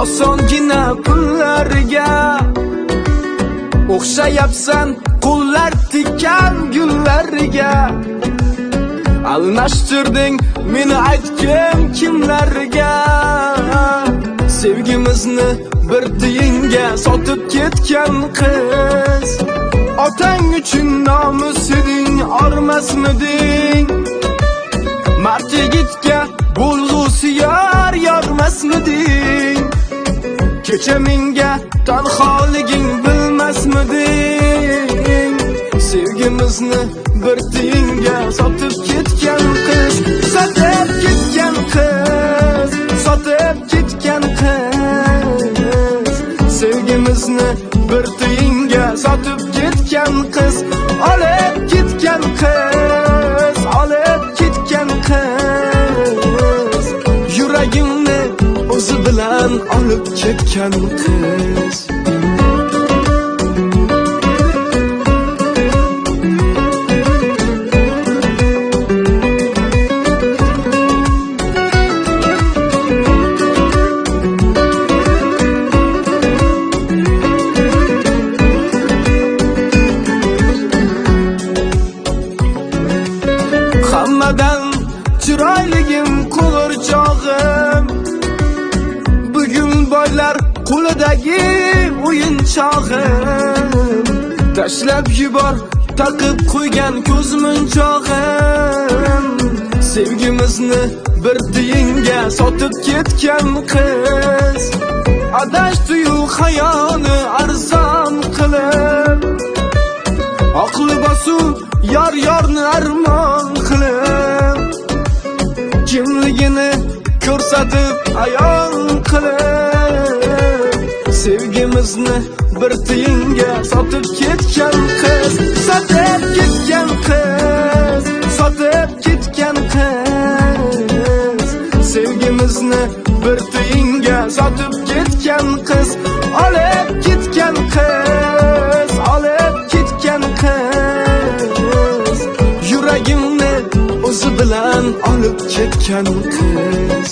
osongina pullarga o'xshayapsan qo'llar tikkan gullarga. Almashtirding meni aytgin kimlarga. Sevgimizni bir tiyinga sotib ketgan qiz. Otang uchun nomus eding, ormasmiding? Mard yigitga bo'lg'usi yormasmiding? Kecha menga tanholiging bilmasmiding? Sevgimizni bir tiyinga sotib ketgan qiz, sotib ketgan qiz, sotib ketgan qiz. Sevgimizni bir tiyinga sotib ketgan qiz, olib ketgan qiz, olib ketgan qiz. Yuragimni o'zi bilan olib ketgan qiz. Hammadan chiroyligim qo'g'irchog'im, bugun boylar qo'lidagi o'yinchog'im. Tashlab yubor taqib qo'ygan ko'zmunchog'im. Sevgimizni bir tiyinga sotib ketgan qiz. Adashdi-yu hayoni arzon qilib, aqli bosuv yorni armon qilib, kimligini ko'rsatib ayon qilib. Sevgimizni bir tiyinga sotib ketgan qiz, sotib ketgan qiz, sotib ketgan qiz. Sevgimizni bir tiyinga sotib ketgan qiz, olib ketgan qiz, olib ketgan qiz. Yuragimni o'zi bilan olib ketgan qiz.